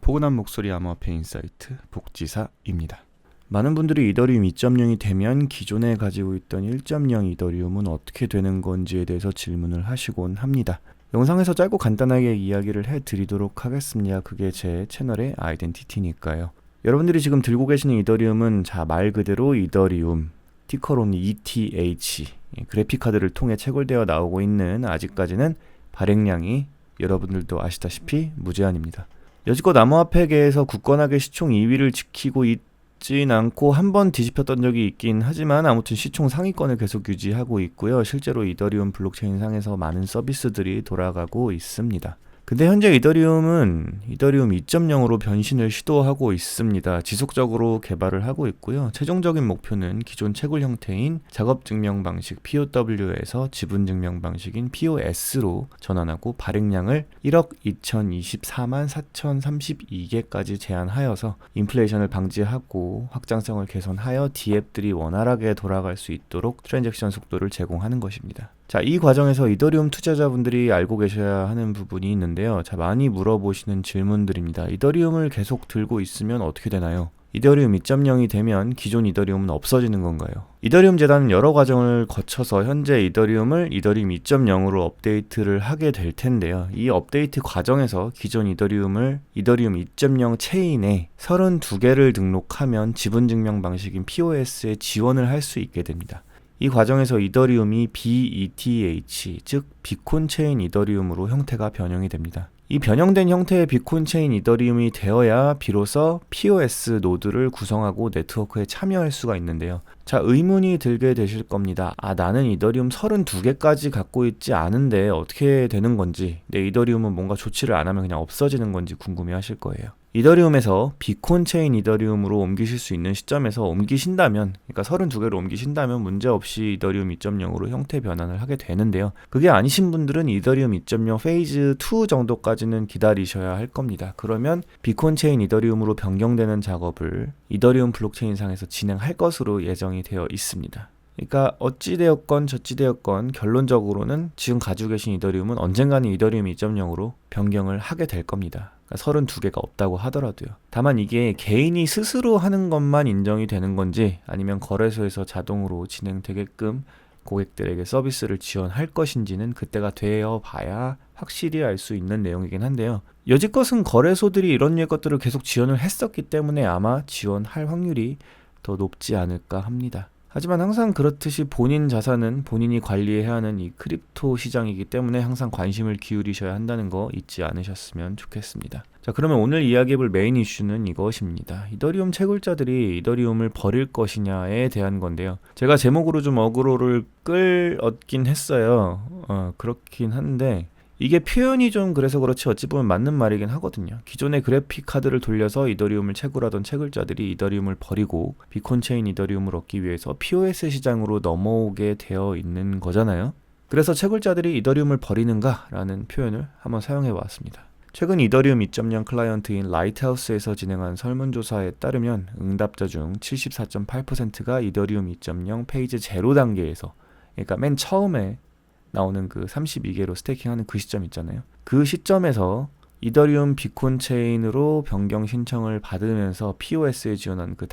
포근한 목소리 암호화폐 인사이트 복지사입니다. 많은 분들이 이더리움 2.0이 되면 기존에 가지고 있던 1.0 이더리움은 어떻게 되는 건지에 대해서 질문을 하시곤 합니다. 영상에서 짧고 간단하게 이야기를 해드리도록 하겠습니다. 그게 제 채널의 아이덴티티니까요. 여러분들이 지금 들고 계시는 이더리움은 말 그대로 이더리움, 티커로는 ETH, 그래픽카드를 통해 채굴되어 나오고 있는 아직까지는 발행량이 여러분들도 아시다시피 무제한입니다. 여지껏 암호화폐계에서 굳건하게 시총 2위를 지키고 있진 않고 한 번 뒤집혔던 적이 있긴 하지만 아무튼 시총 상위권을 계속 유지하고 있고요. 실제로 이더리움 블록체인 상에서 많은 서비스들이 돌아가고 있습니다. 근데 현재 이더리움은 이더리움 2.0으로 변신을 시도하고 있습니다. 지속적으로 개발을 하고 있고요. 최종적인 목표는 기존 채굴 형태인 작업증명 방식 POW에서 지분증명 방식인 POS로 전환하고 발행량을 1억 2024만 4032개까지 제한하여서 인플레이션을 방지하고 확장성을 개선하여 D앱들이 원활하게 돌아갈 수 있도록 트랜잭션 속도를 제공하는 것입니다. 이 과정에서 이더리움 투자자분들이 알고 계셔야 하는 부분이 있는데요. 많이 물어보시는 질문들입니다. 이더리움을 계속 들고 있으면 어떻게 되나요? 이더리움 2.0이 되면 기존 이더리움은 없어지는 건가요? 이더리움 재단은 여러 과정을 거쳐서 현재 이더리움을 이더리움 2.0으로 업데이트를 하게 될 텐데요. 이 업데이트 과정에서 기존 이더리움을 이더리움 2.0 체인에 32개를 등록하면 지분증명 방식인 POS에 지원을 할 수 있게 됩니다. 이 과정에서 이더리움이 BETH, 즉 비콘 체인 이더리움으로 형태가 변형이 됩니다. 이 변형된 형태의 비콘 체인 이더리움이 되어야 비로소 POS 노드를 구성하고 네트워크에 참여할 수가 있는데요. 의문이 들게 되실 겁니다. 나는 이더리움 32개까지 갖고 있지 않은데 어떻게 되는 건지, 내 이더리움은 뭔가 조치를 안 하면 그냥 없어지는 건지 궁금해 하실 거예요. 이더리움에서 비콘 체인 이더리움으로 옮기실 수 있는 시점에서 옮기신다면, 그러니까 32개로 옮기신다면 문제없이 이더리움 2.0으로 형태 변환을 하게 되는데요. 그게 아니신 분들은 이더리움 2.0 페이즈 2 정도까지는 기다리셔야 할 겁니다. 그러면 비콘 체인 이더리움으로 변경되는 작업을 이더리움 블록체인 상에서 진행할 것으로 예정이 되어 있습니다. 그러니까 어찌되었건 저찌되었건 결론적으로는 지금 가지고 계신 이더리움은 언젠가는 이더리움 2.0으로 변경을 하게 될 겁니다. 32개가 없다고 하더라도요. 다만 이게 개인이 스스로 하는 것만 인정이 되는 건지 아니면 거래소에서 자동으로 진행되게끔 고객들에게 서비스를 지원할 것인지는 그때가 되어 봐야 확실히 알 수 있는 내용이긴 한데요. 여지껏은 거래소들이 이런 것들을 계속 지원을 했었기 때문에 아마 지원할 확률이 더 높지 않을까 합니다. 하지만 항상 그렇듯이 본인 자산은 본인이 관리해야 하는 이 크립토 시장이기 때문에 항상 관심을 기울이셔야 한다는 거 잊지 않으셨으면 좋겠습니다. 그러면 오늘 이야기해볼 메인 이슈는 이것입니다. 이더리움 채굴자들이 이더리움을 버릴 것이냐에 대한 건데요. 제가 제목으로 좀 어그로를 끌었긴 했어요. 그렇긴 한데 이게 표현이 좀 그래서 그렇지 어찌 보면 맞는 말이긴 하거든요. 기존의 그래픽 카드를 돌려서 이더리움을 채굴하던 채굴자들이 이더리움을 버리고 비콘 체인 이더리움을 얻기 위해서 POS 시장으로 넘어오게 되어 있는 거잖아요. 그래서 채굴자들이 이더리움을 버리는가? 라는 표현을 한번 사용해 보았습니다. 최근 이더리움 2.0 클라이언트인 라이트하우스에서 진행한 설문조사에 따르면 응답자 중 74.8%가 이더리움 2.0 페이지 0 단계에서, 그러니까 맨 처음에 나오는 그 32개로 스테이킹하는 그 시점 있잖아요. 그 시점에서 이더리움 비콘 체인으로 변경 신청을 받으면서 POS에 지원한 그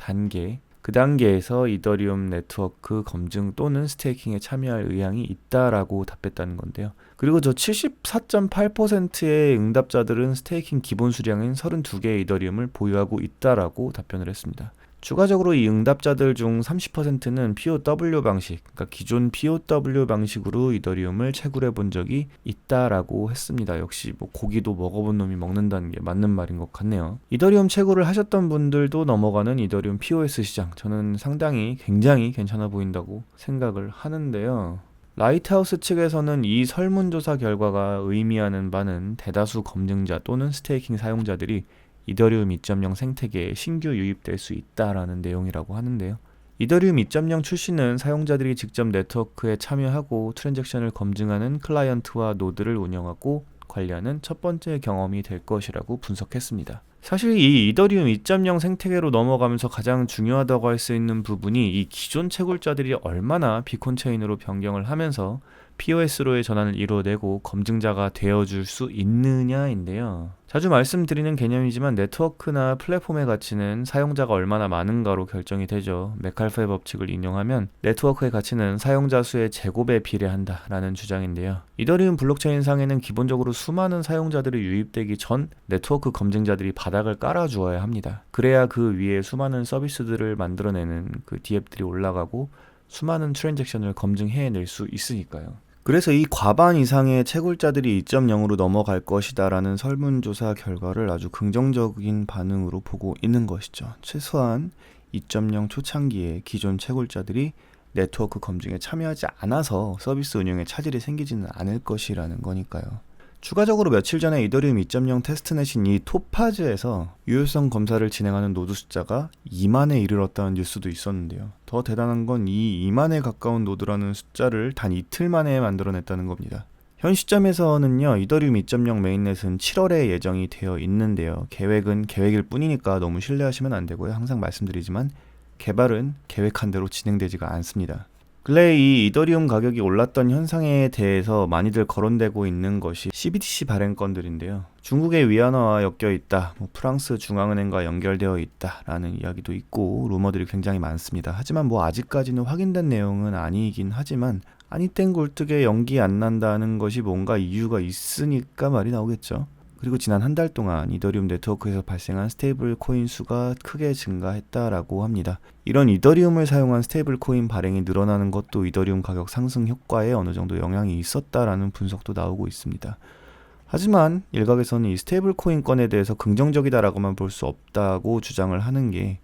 단계에서 이더리움 네트워크 검증 또는 스테이킹에 참여할 의향이 있다라고 답했다는 건데요. 그리고 저 74.8%의 응답자들은 스테이킹 기본 수량인 32개의 이더리움을 보유하고 있다라고 답변을 했습니다. 추가적으로 이 응답자들 중 30%는 POW 방식, 그러니까 기존 POW 방식으로 이더리움을 채굴해 본 적이 있다라고 했습니다. 역시 고기도 먹어본 놈이 먹는다는 게 맞는 말인 것 같네요. 이더리움 채굴을 하셨던 분들도 넘어가는 이더리움 POS 시장, 저는 상당히 굉장히 괜찮아 보인다고 생각을 하는데요. 라이트하우스 측에서는 이 설문조사 결과가 의미하는 바는 대다수 검증자 또는 스테이킹 사용자들이 이더리움 2.0 생태계에 신규 유입될 수 있다라는 내용이라고 하는데요. 이더리움 2.0 출시는 사용자들이 직접 네트워크에 참여하고 트랜잭션을 검증하는 클라이언트와 노드를 운영하고 관리하는 첫 번째 경험이 될 것이라고 분석했습니다. 사실 이 이더리움 2.0 생태계로 넘어가면서 가장 중요하다고 할 수 있는 부분이 이 기존 채굴자들이 얼마나 비콘 체인으로 변경을 하면서 POS로의 전환을 이루어내고 검증자가 되어줄 수 있느냐인데요. 자주 말씀드리는 개념이지만 네트워크나 플랫폼의 가치는 사용자가 얼마나 많은가로 결정이 되죠. 메칼프의 법칙을 인용하면 네트워크의 가치는 사용자 수의 제곱에 비례한다라는 주장인데요. 이더리움 블록체인 상에는 기본적으로 수많은 사용자들이 유입되기 전 네트워크 검증자들이 바닥을 깔아주어야 합니다. 그래야 그 위에 수많은 서비스들을 만들어내는 그 디앱들이 올라가고 수많은 트랜잭션을 검증해낼 수 있으니까요. 그래서 이 과반 이상의 채굴자들이 2.0으로 넘어갈 것이다 라는 설문조사 결과를 아주 긍정적인 반응으로 보고 있는 것이죠. 최소한 2.0 초창기에 기존 채굴자들이 네트워크 검증에 참여하지 않아서 서비스 운영에 차질이 생기지는 않을 것이라는 거니까요. 추가적으로 며칠 전에 이더리움 2.0 테스트넷인 이 토파즈에서 유효성 검사를 진행하는 노드 숫자가 2만에 이르렀다는 뉴스도 있었는데요. 더 대단한 건 이 2만에 가까운 노드라는 숫자를 단 이틀 만에 만들어냈다는 겁니다. 현 시점에서는요, 이더리움 2.0 메인넷은 7월에 예정이 되어 있는데요. 계획은 계획일 뿐이니까 너무 신뢰하시면 안 되고요. 항상 말씀드리지만 개발은 계획한 대로 진행되지가 않습니다. 근래 이 이더리움 가격이 올랐던 현상에 대해서 많이들 거론되고 있는 것이 CBDC 발행 건들인데요. 중국의 위안화와 엮여 있다, 프랑스 중앙은행과 연결되어 있다라는 이야기도 있고 루머들이 굉장히 많습니다. 하지만 아직까지는 확인된 내용은 아니긴 하지만 아니 땐 굴뚝에 연기 안 난다는 것이 뭔가 이유가 있으니까 말이 나오겠죠. 그리고 지난 한 달 동안 이더리움 네트워크에서 발생한 스테이블 코인 수가 크게 증가했다라고 합니다. 이런 이더리움을 사용한 스테이블 코인 발행이 늘어나는 것도 이더리움 가격 상승 효과에 어느 정도 영향이 있었다라는 분석도 나오고 있습니다. 하지만 일각에서는 이 스테이블 코인 건에 대해서 긍정적이다라고만 볼 수 없다고 주장을 하는 게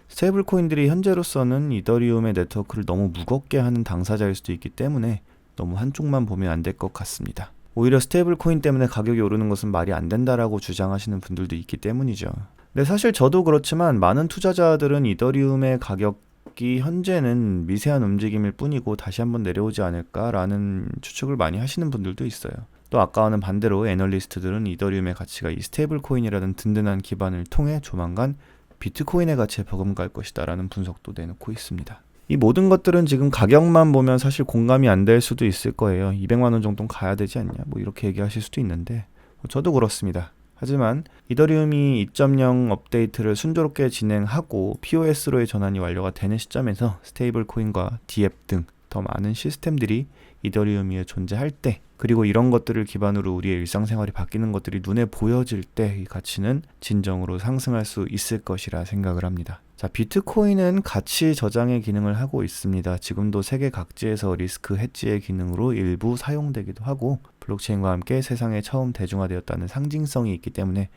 스테이블 코인들이 현재로서는 이더리움의 네트워크를 너무 무겁게 하는 당사자일 수도 있기 때문에 너무 한쪽만 보면 안 될 것 같습니다. 오히려 스테이블 코인 때문에 가격이 오르는 것은 말이 안 된다라고 주장하시는 분들도 있기 때문이죠. 근데 사실 저도 그렇지만 많은 투자자들은 이더리움의 가격이 현재는 미세한 움직임일 뿐이고 다시 한번 내려오지 않을까라는 추측을 많이 하시는 분들도 있어요. 또 아까와는 반대로 애널리스트들은 이더리움의 가치가 이 스테이블 코인이라는 든든한 기반을 통해 조만간 비트코인의 가치에 버금갈 것이다 라는 분석도 내놓고 있습니다. 이 모든 것들은 지금 가격만 보면 사실 공감이 안 될 수도 있을 거예요. 200만 원 정도는 가야 되지 않냐 이렇게 얘기하실 수도 있는데 저도 그렇습니다. 하지만 이더리움이 2.0 업데이트를 순조롭게 진행하고 POS로의 전환이 완료가 되는 시점에서 스테이블 코인과 디앱 등 더 많은 시스템들이 이더리움 위에 존재할 때, 그리고 이런 것들을 기반으로 우리의 일상생활이 바뀌는 것들이 눈에 보여질 때 이 가치는 진정으로 상승할 수 있을 것이라 생각을 합니다. 자, 비트코인은 가치 저장의 기능을 하고 있습니다. 지금도 세계 각지에서 리스크 해지의 기능으로 일부 사용되기도 하고 블록체인과 함께 세상에 처음 대중화되었다는 상징성이 있기 때문에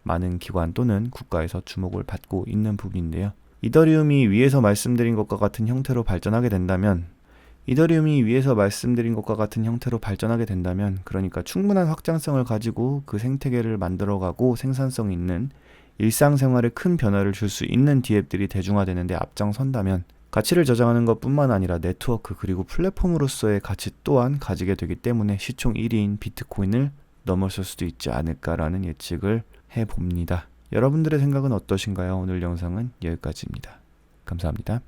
많은 기관 또는 국가에서 주목을 받고 있는 부분인데요. 이더리움이 위에서 말씀드린 것과 같은 형태로 발전하게 된다면 그러니까 충분한 확장성을 가지고 그 생태계를 만들어가고 생산성 있는 일상생활에 큰 변화를 줄 수 있는 디앱들이 대중화되는데 앞장선다면 가치를 저장하는 것뿐만 아니라 네트워크 그리고 플랫폼으로서의 가치 또한 가지게 되기 때문에 시총 1위인 비트코인을 넘어설 수도 있지 않을까라는 예측을 해봅니다. 여러분들의 생각은 어떠신가요? 오늘 영상은 여기까지입니다. 감사합니다.